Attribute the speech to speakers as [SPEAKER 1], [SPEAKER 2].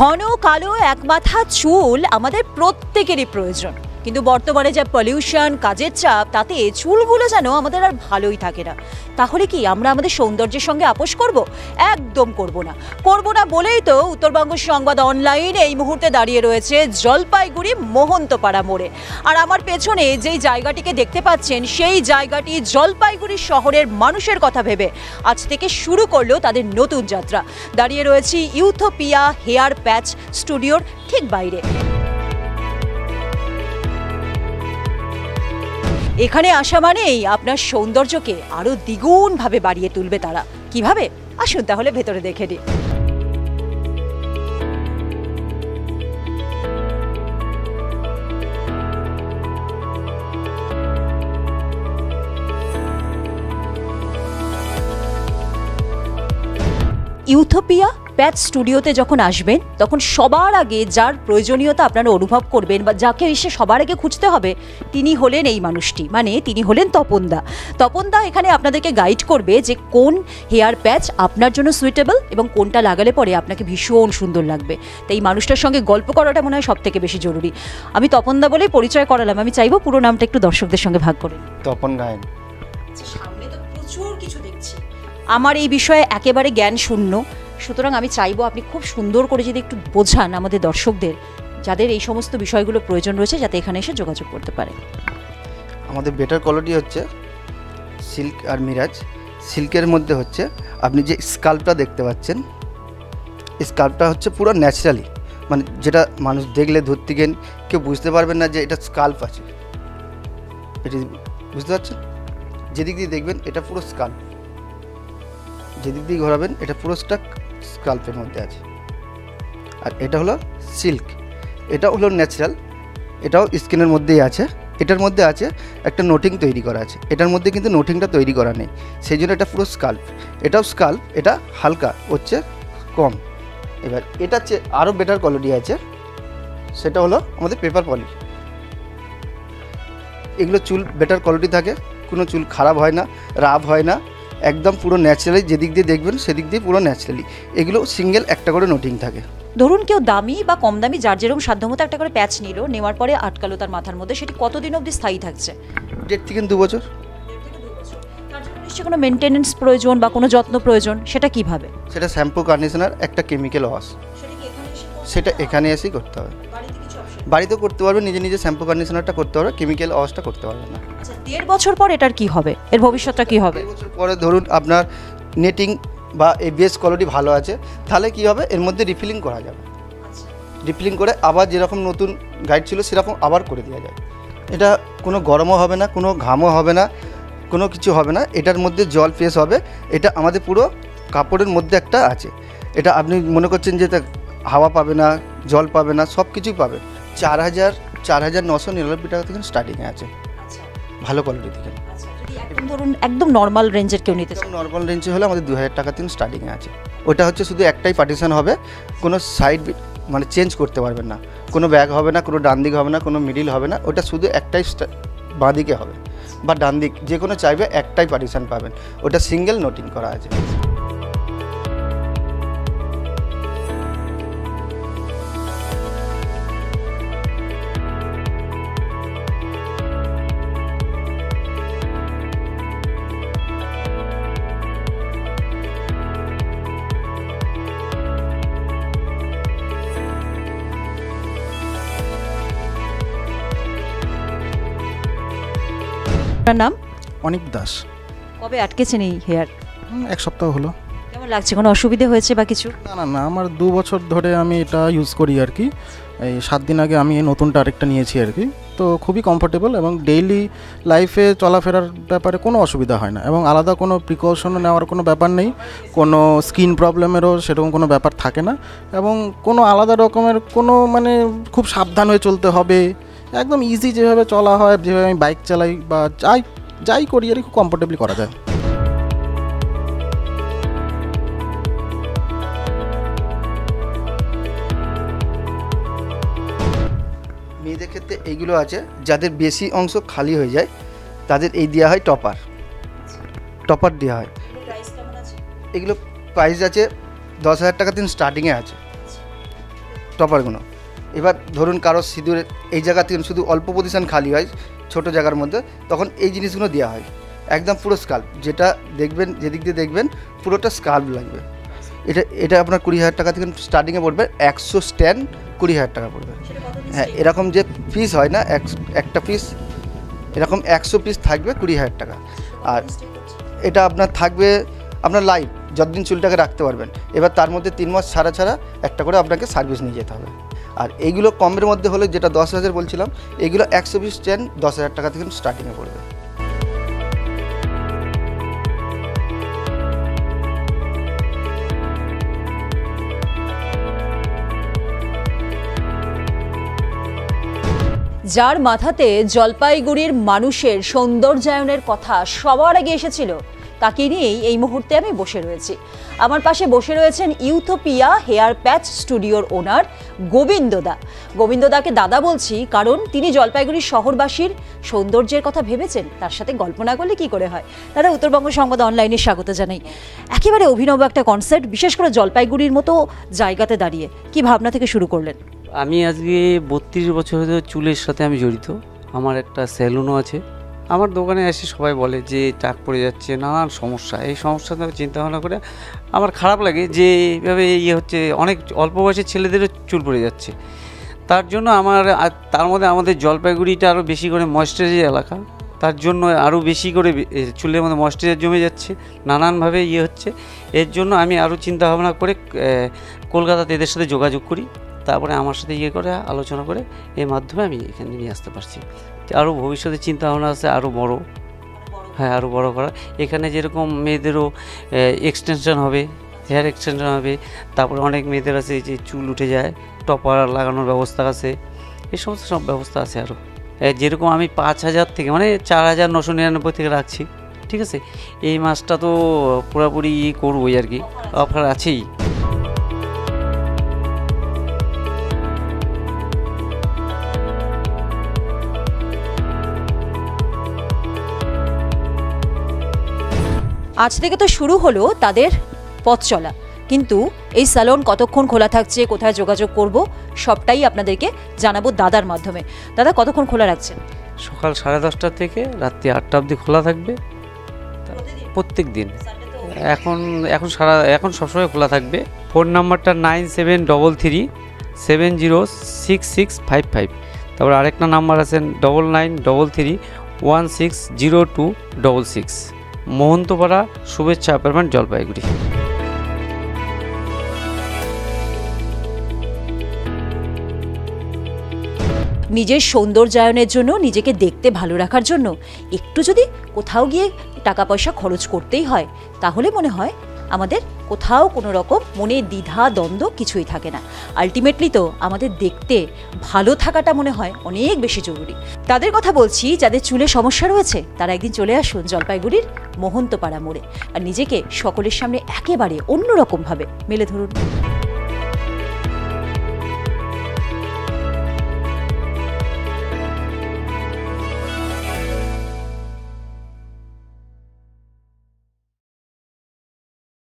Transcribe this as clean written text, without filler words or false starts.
[SPEAKER 1] ঘন কালো একমাথা চুল আমাদের প্রত্যেকেরই প্রয়োজন, কিন্তু বর্তমানে যা পলিউশন, কাজের চাপ, তাতে চুলগুলো যেন আমাদের আর ভালোই থাকে না। তাহলে কি আমরা আমাদের সৌন্দর্যের সঙ্গে আপোষ করব? একদম করব না বলেই তো উত্তরবঙ্গ সংবাদ অনলাইন এই মুহূর্তে দাঁড়িয়ে রয়েছে জলপাইগুড়ি মোহন্তপাড়া মোড়ে। আর আমার পেছনে যেই জায়গাটিকে দেখতে পাচ্ছেন, সেই জায়গাটি জলপাইগুড়ি শহরের মানুষের কথা ভেবে আজ থেকে শুরু করলো তাদের নতুন যাত্রা। দাঁড়িয়ে রয়েছি ইউথোপিয়া হেয়ার প্যাচ স্টুডিওর ঠিক বাইরে। এখানে আসা মানেই আপনার সৌন্দর্যকে আরো দ্বিগুণভাবে বাড়িয়ে তুলবে তারা। কিভাবে? আসুন তাহলে ভেতরে দেখে নিই। ইউথোপিয়া প্যাচ স্টুডিওতে যখন আসবেন, তখন সবার আগে যার প্রয়োজনীয়তা আপনারা অনুভব করবেন বা যাকে এসে সবার আগে খুঁজতে হবে, তিনি হলেন এই মানুষটি, মানে তিনি হলেন তপনদা। তপনদা এখানে আপনাদেরকে গাইড করবে যে কোন হেয়ার প্যাচ আপনার জন্য সুইটেবল এবং কোনটা লাগালে পরে আপনাকে ভীষণ সুন্দর লাগবে। তাই এই মানুষটার সঙ্গে গল্প করাটা মনে হয় সব থেকে বেশি জরুরি। আমি তপনদা বলেই পরিচয় করালাম, আমি চাইবো পুরো নামটা একটু দর্শকদের সঙ্গে ভাগ করে।
[SPEAKER 2] তপন গায়েন।
[SPEAKER 1] সামনে তো প্রচুর কিছু দেখছি, আমার এই বিষয়ে একেবারে জ্ঞান শূন্য, সুতরাং আমি চাইবো আপনি খুব সুন্দর করে যদি একটু বোঝান আমাদের দর্শকদের, যাদের এই সমস্ত বিষয়গুলো প্রয়োজন রয়েছে, যাতে এখানে এসে যোগাযোগ করতে পারে।
[SPEAKER 2] আমাদের বেটার কোয়ালিটি হচ্ছে সিল্ক আর মিরাজ। সিল্কের মধ্যে হচ্ছে আপনি যে স্কাল্পটা দেখতে পাচ্ছেন, স্কাল্পটা হচ্ছে পুরো ন্যাচারালি, মানে যেটা মানুষ দেখলে ধরতে গেন কেউ বুঝতে পারবেন না যে এটা স্কাল্প আছে। এটি বুঝতে পারছেন? যেদিক দিয়ে দেখবেন এটা পুরো স্কাল্প, যেদিক দিয়ে ঘোরাবেন এটা পুরোটা স্কাল্পের মধ্যে আছে। আর এটা হলো সিল্ক, এটা হলো ন্যাচারাল, এটাও স্কিনের মধ্যেই আছে। এটার মধ্যে আছে একটা নোটিং তৈরি করা আছে, এটার মধ্যে কিন্তু নোটিংটা তৈরি করা নেই, সেই জন্য এটা পুরো স্কাল্প। এটাও স্কাল্প, এটা হালকা হচ্ছে কম। এবার এটা হচ্ছে আরও বেটার কোয়ালিটি আছে, সেটা হলো আমাদের পেপার পলি। এগুলো চুল বেটার কোয়ালিটি থাকে, কোনো চুল খারাপ হয় না, রাফ হয় না, একদম পুরো ন্যাচারালি, যেদিক দিয়ে দেখবেন সেদিক দিয়ে পুরো ন্যাচারালি। এগুলো সিঙ্গেল একটা করে নোটিং থাকে।
[SPEAKER 1] ধরুন কেউ দামি বা কম দামি যার যেরকম সাধ্যমতো একটা করে প্যাচ নিল, নেওয়ার পরে আটকালো তার মাথার মধ্যে, সেটি কতদিন অবধি স্থায়ী থাকছে?
[SPEAKER 2] 1.5 থেকে 2 বছর।
[SPEAKER 1] তার জন্য নিশ্চয়ই কোনো মেনটেনেন্স প্রয়োজন বা কোনো যত্ন প্রয়োজন, সেটা কিভাবে?
[SPEAKER 2] সেটা শ্যাম্পু, কন্ডিশনার, একটা কেমিক্যাল ওয়াশ, সেটা এখানে এসেই করতে হবে। বাড়িতেও করতে পারবে, নিজে নিজে শ্যাম্পু কন্ডিশনারটা করতে পারবে, কেমিক্যাল ওয়াশটা করতে পারবে না।
[SPEAKER 1] আচ্ছা, 1.5 বছর পর এটার কি হবে? এর ভবিষ্যৎটা কি হবে?
[SPEAKER 2] 1.5 বছর পরে ধরুন আপনার নেটিং বা এবিএস কোয়ালিটি ভালো আছে, তাহলে কি হবে, এর মধ্যে রিফিলিং করা যাবে। রিফিলিং করে আবার যেরকম নতুন গাইড ছিল সেরকম আবার করে দেওয়া যায়। এটা কোনো গরমও হবে না, কোনো ঘামও হবে না, কোনো কিছু হবে না। এটার মধ্যে জল ফ্রেশ হবে। এটা আমাদের পুরো কাপড়ের মধ্যে একটা আছে, এটা আপনি মনে করছেন যে হাওয়া পাবে না, জল পাবে না, সব কিছুই পাবে। 4,999 টাকা থেকে স্টার্টিংয়ে আছে, ভালো কোয়ালিটি থেকে।
[SPEAKER 1] একদম ধরুন একদম নর্মাল রেঞ্জের কেউ নিতে চায়,
[SPEAKER 2] নর্মাল রেঞ্জে হলে আমাদের 2,000 টাকা থেকে স্টার্টিংয়ে আছে। ওটা হচ্ছে শুধু একটাই পার্টিশন হবে, কোনো সাইড মানে চেঞ্জ করতে পারবেন না, কোনো ব্যাগ হবে না, কোনো ডান দিক হবে না, কোনো মিডিল হবে না, ওটা শুধু একটাই বাঁ দিকে হবে বা ডান দিক, যে কোনো চাইবে একটাই পার্টিশন পাবেন। ওটা সিঙ্গেল নোটিং করা আছে।
[SPEAKER 1] আপনার নাম?
[SPEAKER 3] অনিক দাস।
[SPEAKER 1] কবে আটকেছেন এই হেয়ার?
[SPEAKER 3] 1 সপ্তাহ হলো।
[SPEAKER 1] কেমন লাগছে? কোনো অসুবিধা হয়েছে বা কিছু?
[SPEAKER 3] না, আমার 2 বছর ধরে আমি এটা ইউজ করি আর কি। এই 7 দিন আগে আমি নতুনটা আরেকটা নিয়েছি আর কি। তো খুবই কমফোর্টেবল এবং ডেইলি লাইফে চলাফেরার ব্যাপারে কোনো অসুবিধা হয় না, এবং আলাদা কোনো প্রিকশনও নেওয়ার কোনো ব্যাপার নেই, কোনো স্কিন প্রবলেমেরও সেরকম কোনো ব্যাপার থাকে না, এবং কোনো আলাদা রকমের কোনো মানে খুব সাবধান হয়ে চলতে হবে, একদম ইজি যেভাবে চলা হয়, যেভাবে আমি বাইক চালাই বা যাই করি আর খুব কমফোর্টেবলি করা যায়।
[SPEAKER 2] মেয়েদের ক্ষেত্রে এইগুলো আছে, যাদের বেশি অংশ খালি হয়ে যায় তাদের এই দেওয়া হয় টপার দেওয়া হয়। এগুলো প্রাইস আছে 10,000 টাকা থেকে স্টার্টিংয়ে আছে। স্টপারগুলো। এবার ধরুন কারো সিঁদুরের এই জায়গা থেকে শুধু অল্প পজিশন খালি হয় ছোট জায়গার মধ্যে, তখন এই জিনিসগুলো দেওয়া হয়। একদম পুরো স্কাল্প, যেটা দেখবেন যেদিক দিয়ে দেখবেন পুরোটা স্কাল্প লাগবে। এটা আপনার 20,000 টাকা থেকে স্টার্টিংয়ে পড়বে। 100 স্ট্যান্ড 20,000 টাকা পড়বে। হ্যাঁ, এরকম যে পিস হয় না, একটা পিস এরকম 100 পিস থাকবে 20,000 টাকা। আর এটা আপনার থাকবে আপনার লাইফ, যতদিন চুলটাকে রাখতে পারবেন। এবার তার মধ্যে 3 মাস ছাড়া ছাড়া একটা করে আপনাকে সার্ভিস নিয়ে যেতে হবে। আর এইগুলো কমের মধ্যে হলে, যেটা 10,000 বলছিলাম, এইগুলো 100 পিস স্ট্যান্ড 10,000 টাকা থেকে স্টার্টিংয়ে পড়বে।
[SPEAKER 1] যার মাথাতে জলপাইগুড়ির মানুষের সৌন্দর্যায়নের কথা সবার আগে এসেছিল, তাকে নিয়েই এই মুহূর্তে আমি বসে রয়েছি। আমার পাশে বসে রয়েছেন ইউথোপিয়া হেয়ার প্যাচ স্টুডিওর ওনার গোবিন্দদা। গোবিন্দদাকে দাদা বলছি কারণ তিনি জলপাইগুড়ির শহরবাসীর সৌন্দর্যের কথা ভেবেছেন, তার সাথে গল্প না করলে কি করে হয়। তারা উত্তরবঙ্গ সংবাদ অনলাইনে স্বাগত জানাই। একেবারে অভিনব একটা কনসেপ্ট, বিশেষ করে জলপাইগুড়ির মতো জায়গাতে দাঁড়িয়ে কি ভাবনা থেকে শুরু করলেন?
[SPEAKER 4] আমি আজকে 32 বছর ধরে চুলের সাথে আমি জড়িত। আমার একটা সেলুনও আছে। আমার দোকানে এসে সবাই বলে যে টাক পড়ে যাচ্ছে, নানান সমস্যা। এই সমস্যা চিন্তা ভাবনা করে আমার খারাপ লাগে যে এইভাবে হচ্ছে, অনেক অল্প বয়সের ছেলেদেরও চুল পড়ে যাচ্ছে। তার জন্য তার মধ্যে আমাদের জলপাইগুড়িটা আরও বেশি করে ময়েশ্চারাইজ এলাকা, তার জন্য আরও বেশি করে চুলের মধ্যে ময়েশ্চারাইজ জমে যাচ্ছে, নানানভাবে হচ্ছে। এর জন্য আমি আরও চিন্তা ভাবনা করে কলকাতাতে এদের সাথে যোগাযোগ করি। তারপরে আমার সাথে করে আলোচনা করে এর মাধ্যমে আমি এখানে নিয়ে আসতে পারছি। আরও ভবিষ্যতে চিন্তা ভাবনা আছে আরও বড়, হ্যাঁ আরও বড় করা। এখানে যেরকম মেয়েদেরও এক্সটেনশন হবে, হেয়ার এক্সটেনশন হবে। তারপরে অনেক মেয়েদের আছে যে চুল উঠে যায়, টপার লাগানোর ব্যবস্থা আছে, এই সমস্ত সব ব্যবস্থা আছে। আরও যেরকম আমি 5,000 থেকে মানে 4,999 থেকে রাখছি, ঠিক আছে। এই মাসটা তো পুরোপুরি করবোই আর কি, অফার আছেই।
[SPEAKER 1] আজ থেকে তো শুরু হলো তাদের পথ চলা, কিন্তু এই স্যালন কতক্ষণ খোলা থাকছে, কোথায় যোগাযোগ করব, সবটাই আপনাদেরকে জানাবো দাদার মাধ্যমে। দাদা, কতক্ষণ খোলা রাখছেন?
[SPEAKER 4] সকাল 10:30 থেকে রাত্রি 8টা অবধি খোলা থাকবে প্রত্যেক দিন। এখন সবসময় খোলা থাকবে। ফোন নাম্বারটা 9733706655। তারপর আরেকটা নাম্বার আছে 9933160266। মহন্তপাড়া শুভেচ্ছা অ্যাপার্টমেন্ট, জলপাইগুড়ি।
[SPEAKER 1] নিজের সৌন্দর্যায়নের জন্য, নিজেকে দেখতে ভালো রাখার জন্য একটু যদি কোথাও গিয়ে টাকা পয়সা খরচ করতেই হয়, তাহলে মনে হয় আমাদের কোথাও কোনো রকম মনে দ্বিধা দ্বন্দ্ব কিছুই থাকে না। আলটিমেটলি তো আমাদের দেখতে ভালো থাকাটা মনে হয় অনেক বেশি জরুরি। তাদের কথা বলছি যাদের চুলে সমস্যা রয়েছে, তারা একদিন চলে আসুন জলপাইগুড়ির মহন্তপাড়া মোড়ে আর নিজেকে সকলের সামনে একেবারে অন্যরকমভাবে মেলে ধরুন।